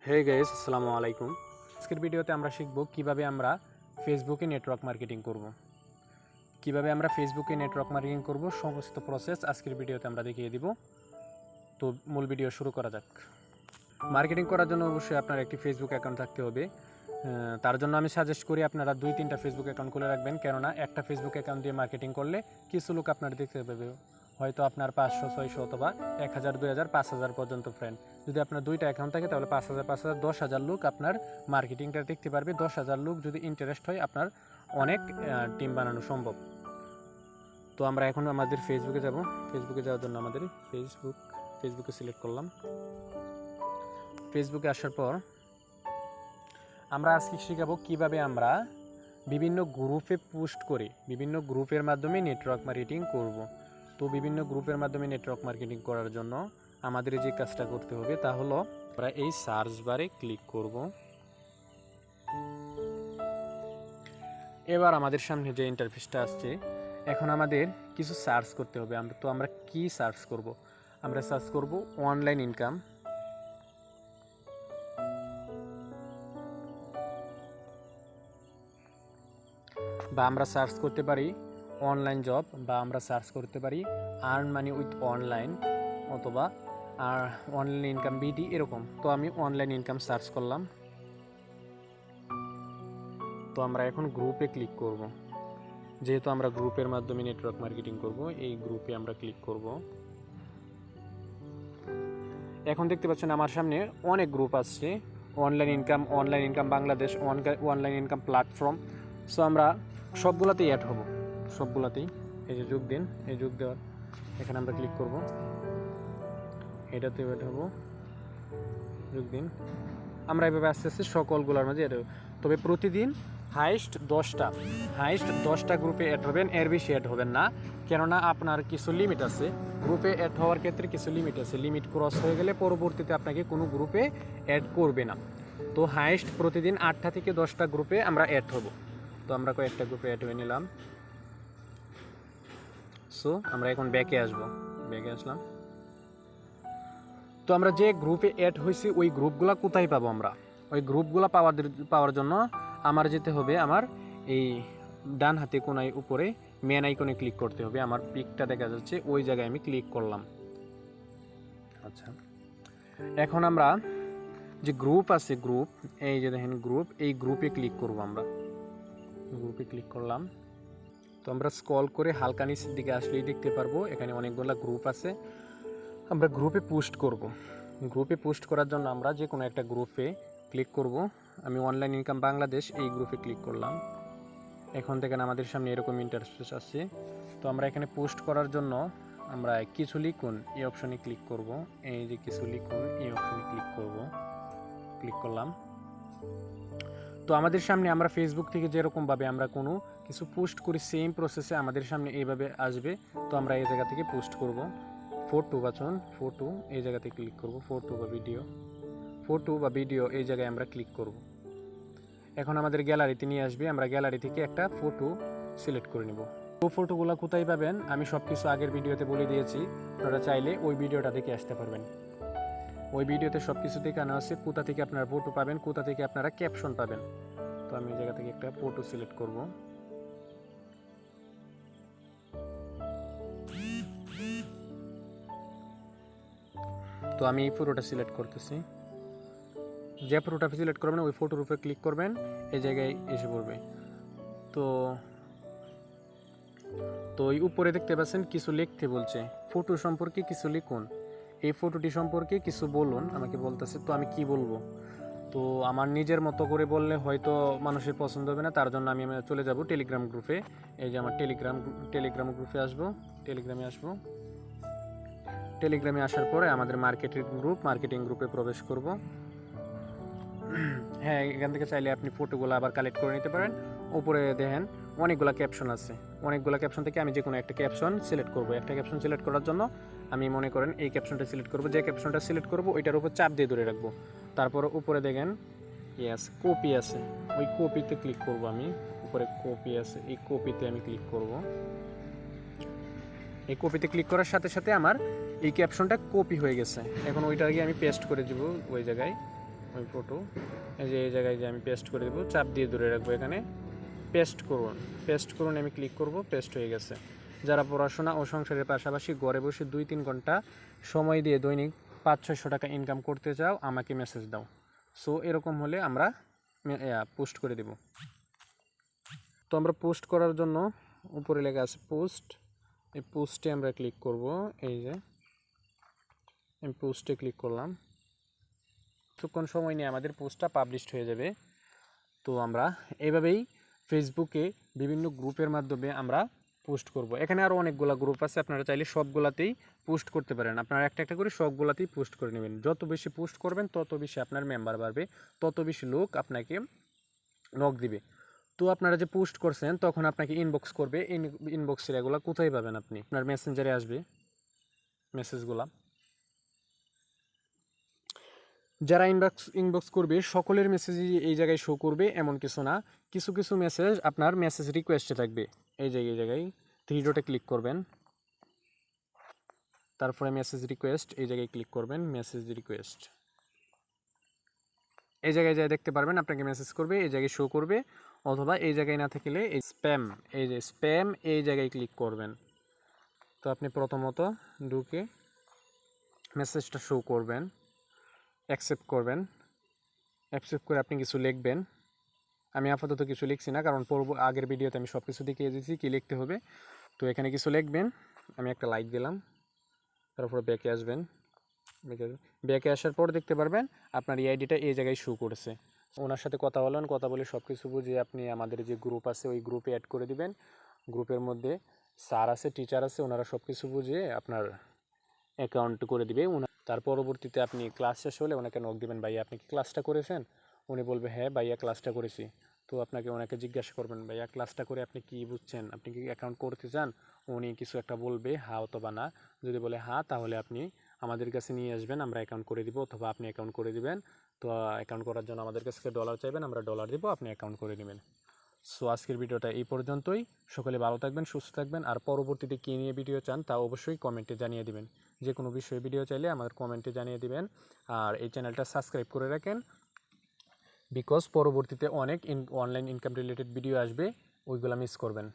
Hey guys, আসসালামু আলাইকুম। আজকের ভিডিওতে আমরা শিখব কিভাবে আমরা ফেসবুকে নেটওয়ার্ক মার্কেটিং করব। সমস্ত প্রসেস আজকের ভিডিওতে আমরা দেখিয়ে দিব। তো মূল ভিডিও শুরু করা যাক। মার্কেটিং করার জন্য অবশ্যই আপনার একটি ফেসবুক অ্যাকাউন্ট থাকতে হবে। তার জন্য আমি সাজেস্ট করি আপনারা 2-3টা ফেসবুক অ্যাকাউন্ট খুলে রাখবেন, কেননা একটা ফেসবুক অ্যাকাউন্ট দিয়ে মার্কেটিং করলে কিছু লোক আপনার দেখতে পাবে, হয়তো আপনার 500-600 অথবা 1000-2000 5000 পর্যন্ত ফ্রেন্ড। যদি আপনার 2টা অ্যাকাউন্ট থাকে তাহলে 5000 10,000 লোক আপনার মার্কেটিংটা দেখতে পারবে। 10,000 লোক যদি ইন্টারেস্ট হয় আপনার অনেক টিম বানানো সম্ভব। তো আমরা এখন আমাদের ফেসবুকে যাব। ফেসবুকে যাওয়ার জন্য আমাদের ফেসবুকে সিলেক্ট করলাম। ফেসবুকে আসার পর আমরা আজকে শেখাবো কিভাবে আমরা বিভিন্ন গ্রুপে পোস্ট করে বিভিন্ন গ্রুপের মাধ্যমে নেটওয়ার্ক মার্কেটিং করব। তো বিভিন্ন গ্রুপের মাধ্যমে নেটওয়ার্ক মার্কেটিং করার জন্য আমাদের যে কাজটা করতে হবে তা হলো আমরা এই সার্চ বারে ক্লিক করব। এবার আমাদের সামনে যে ইন্টারফেসটা আসছে, এখন আমাদের কিছু সার্চ করতে হবে। আমরা কি সার্চ করব? আমরা সার্চ করব অনলাইন ইনকাম, বা আমরা সার্চ করতে পারি অনলাইন জব, বা আমরা সার্চ করতে পারি আর্ন মানি উইথ অনলাইন, অথবা অনলাইন ইনকাম বিডি, এরকম। তো আমি অনলাইন ইনকাম সার্চ করলাম। তো আমরা এখন গ্রুপে ক্লিক করব। যেহেতু আমরা গ্রুপের মাধ্যমে নেটওয়ার্ক মার্কেটিং করব, এই গ্রুপে আমরা ক্লিক করব। এখন দেখতে পাচ্ছেন আমার সামনে অনেক গ্রুপ আসছে, online income Bangladesh, online income platform. So আমরা সবগুলোতেই অ্যাড হব, সবগুলোতেই। এই যে যোগ দিন, এই যোগ দেওয়ার এখানে আমরা ক্লিক করব, এটাতে অ্যাড হব, যোগ দিন। আমরা এভাবে আস্তে আস্তে সকলগুলোর মাঝে অ্যাড হব। তবে প্রতিদিন হাইস্ট 10টা গ্রুপে অ্যাড হবেন, এর বেশি অ্যাড হবেন না, কেননা আপনার কিছু লিমিট আছে। গ্রুপে অ্যাড হওয়ার ক্ষেত্রে কিছু লিমিট আছে, লিমিট ক্রস হয়ে গেলে পরবর্তীতে আপনাকে কোনো গ্রুপে অ্যাড করবে না। তো হাইস্ট প্রতিদিন 8টা থেকে 10টা গ্রুপে আমরা অ্যাড হব। তো আমরা কয়েকটা গ্রুপে অ্যাড হয়ে নিলাম। সো আমরা এখন ব্যাকে আসলাম। তো আমরা যে গ্রুপে অ্যাড হয়েছি ওই গ্রুপগুলো কোথায় পাবো? আমরা ওই গ্রুপগুলো পাওয়ার জন্য আমার যেতে হবে আমার এই ডান হাতে কোনায় উপরে মেন আইকনে ক্লিক করতে হবে। আমার পিকটা দেখা যাচ্ছে, ওই জায়গায় আমি ক্লিক করলাম। আচ্ছা, এখন আমরা যে গ্রুপ আছে, এই যে দেখেন গ্রুপ, এই গ্রুপে ক্লিক করব। আমরা গ্রুপে ক্লিক করলাম। তো আমরা স্ক্রল করে হালকা নিচের দিকে আসলেই দেখতে পারবো এখানে অনেকগুলো গ্রুপ আছে। আমরা গ্রুপে পোস্ট করব। গ্রুপে পোস্ট করার জন্য আমরা যে কোনো একটা গ্রুপে ক্লিক করব। আমি অনলাইন ইনকাম বাংলাদেশ এই গ্রুপে ক্লিক করলাম। এখন দেখেন আমাদের সামনে এরকম ইন্টারফেস আছে। তো আমরা এখানে পোস্ট করার জন্য আমরা কিছু লিখুন এই অপশনে ক্লিক করব। এই যে কিছু লিখুন এই অপশনে ক্লিক করলাম। তো আমাদের সামনে আমরা ফেসবুক থেকে যেরকমভাবে আমরা কোনো কিছু পোস্ট করি, সেম প্রসেসে আমাদের সামনে এইভাবে আসবে। তো আমরা এই জায়গা থেকে পোস্ট করব। ফটো এই জায়গাতে ক্লিক করব। ফটো বা ভিডিও এই জায়গায় আমরা ক্লিক করব। এখন আমাদের গ্যালারিতে নিয়ে আসবে। আমরা গ্যালারি থেকে একটা ফটো সিলেক্ট করে নেব। তো ফটোগুলো কোথায় পাবেন আমি সব কিছু আগের ভিডিওতে বলে দিয়েছি, আপনারা চাইলে ওই ভিডিওটা দেখে আসতে পারবেন। ওই ভিডিওতে সব কিছু দেখানো আছে, কোথা থেকে আপনারা ফটো পাবেন, কোথা থেকে আপনারা ক্যাপশন পাবেন। তো আমি এই জায়গা থেকে একটা ফটো সিলেক্ট করব। তো আমি এই ফটোটা সিলেক্ট করতেছি। যে ফটোটা সিলেক্ট করবেন ওই ফটোর উপরে ক্লিক করবেন, এই জায়গায় এসে পড়বে। তো এই উপরে দেখতে পাচ্ছেন কিছু লিখতে বলছে, ফটো সম্পর্কে কিছু লিখুন, এই ফটোটি সম্পর্কে কিছু বলুন, আমাকে বলতেছে। তো আমি কি বলবো? তো আমার নিজের মতো করে বললে হয়তো মানুষের পছন্দ হবে না, তার জন্য আমি চলে যাব টেলিগ্রাম গ্রুপে। এই যে আমার টেলিগ্রাম গ্রুপে আসবো। টেলিগ্রামে আসার পরে আমাদের মার্কেটিং গ্রুপে প্রবেশ করব। হ্যাঁ, এখান থেকে চাইলে আপনি ফটোগুলো আবার কালেক্ট করে নিতে পারেন। উপরে দেখেন অনেকগুলো ক্যাপশন আছে, অনেকগুলো ক্যাপশন থেকে আমি যে কোনো একটা ক্যাপশন সিলেক্ট করব। একটা ক্যাপশন সিলেক্ট করার জন্য আমি মনে করেন এই ক্যাপশনটা সিলেক্ট করব। যে ক্যাপশনটা সিলেক্ট করব ওইটার উপর চাপ দিয়ে ধরে রাখবো। তারপর উপরে দেখেন কপি আছে, ওই কপিতে ক্লিক করব। আমি উপরে কপি আছে, এই কপিতে আমি ক্লিক করব। এই কপিতে ক্লিক করার সাথে সাথে আমার এই ক্যাপশনটা কপি হয়ে গেছে। এখন ওইটা গিয়ে আমি পেস্ট করে দেবো ওই জায়গায়। ওই ফটো এই জায়গায় যে আমি পেস্ট করে দেবো, চাপ দিয়ে ধরে রাখবো, এখানে পেস্ট করুন, আমি ক্লিক করব, পেস্ট হয়ে গেছে। যারা পড়াশোনা ও সংসারের পাশাপাশি ঘরে বসে 2-3 ঘন্টা সময় দিয়ে দৈনিক 500-600 টাকা ইনকাম করতে চাও, আমাকে মেসেজ দাও। সো এরকম হলে আমরা পোস্ট করে দেব। তো আমরা পোস্ট করার জন্য উপরে লেখা আছে পোস্ট, এই পোস্টে আমরা ক্লিক করব। এই যে আমি পোস্টে ক্লিক করলাম, কিছুক্ষণ সময় নিয়ে আমাদের পোস্টটা পাবলিশড হয়ে যাবে। তো আমরা এইভাবেই ফেসবুকে বিভিন্ন গ্রুপের মাধ্যমে আমরা পোস্ট করব। এখানে আরও অনেকগুলো গ্রুপ আছে, আপনারা চাইলে সবগুলাতেই পোস্ট করতে পারেন। আপনারা একটা একটা করে সবগুলাতেই পোস্ট করে নেবেন। যত বেশি পোস্ট করবেন তত বেশি আপনার মেম্বার বাড়বে, তত বেশি লোক আপনাকে নক দিবে। তো আপনারা যে পোস্ট করছেন তখন আপনাকে ইনবক্স করবে, ইনবক্সের এগুলো কোথায় পাবেন? আপনি আপনার মেসেঞ্জারে আসবে মেসেজগুলা। যারা ইনবক্স করবে সকলের মেসেজই এই জায়গায় শো করবে এমন কিছু না, কিছু কিছু মেসেজ আপনার মেসেজ রিকোয়েস্টে থাকবে। এই জায়গায় 3 ডটে ক্লিক করবেন, তারপরে মেসেজ রিকোয়েস্ট, এই জায়গায় ক্লিক করবেন, মেসেজ রিকোয়েস্ট। এই জায়গায় যা দেখতে পারবেন আপনাকে মেসেজ করবে, এই জায়গায় শো করবে। অথবা এই জায়গায় না থাকলে এই স্প্যাম, এই যে স্প্যাম, এই জায়গায় ক্লিক করবেন। তো আপনি প্রথমত ঢুকে মেসেজটা শো করবেন, অ্যাকসেপ্ট করবেন, অ্যাকসেপ্ট করে আপনি কিছু লিখবেন। আমি আপাতত কিছু লিখছি না, কারণ আগের ভিডিওতে আমি সব কিছু দেখিয়ে দিয়েছি কী লিখতে হবে। তো এখানে কিছু লিখবেন, আমি একটা লাইক দিলাম, তারপরে ব্যাকে আসবেন। ব্যাকে আসার পর দেখতে পারবেন আপনার এই আইডিটা এই জায়গায় শো করেছে। ওনার সাথে কথা বলেন, কথা বলে সব কিছু বুঝিয়ে আপনি আমাদের যে গ্রুপ আছে ওই গ্রুপে অ্যাড করে দিবেন। গ্রুপের মধ্যে স্যার আছে, টিচার আছে, ওনারা সব কিছু বুঝিয়ে আপনার অ্যাকাউন্ট করে দিবে। তার পরবর্তীতে আপনি ক্লাস শেষ হলে ওনাকে নক দিবেন, ভাইয়া আপনি কি ক্লাসটা করেছেন? উনি বলবে হ্যাঁ ভাইয়া ক্লাসটা করেছি। তো আপনাকে ওনাকে জিজ্ঞাসা করবেন, ভাইয়া ক্লাসটা করে আপনি কি বুঝছেন, আপনি কি অ্যাকাউন্ট করতে চান? উনি কিছু একটা বলবে, হ্যাঁ অথবা না। যদি বলে হ্যাঁ, তাহলে আপনি আমাদের কাছে নিয়ে আসবেন, আমরা অ্যাকাউন্ট করে দিব, অথবা আপনি অ্যাকাউন্ট করে দিবেন। তো অ্যাকাউন্ট করার জন্য আমাদের কাছে ডলার চাইবেন, আমরা ডলার দিব, আপনি অ্যাকাউন্ট করে নেবেন। সো আজকের ভিডিওটা এই পর্যন্তই। সকলে ভালো থাকবেন, সুস্থ থাকবেন। আর পরবর্তীতে কী নিয়ে ভিডিও চান তা অবশ্যই কমেন্টে জানিয়ে দিবেন। যে কোনো বিষয়ে ভিডিও চাইলে আমাদের কমেন্টে জানিয়ে দিবেন। আর এই চ্যানেলটা সাবস্ক্রাইব করে রাখেন, বিকজ পরবর্তীতে অনেক অনলাইন ইনকাম রিলেটেড ভিডিও আসবে, ওইগুলো মিস করবেন।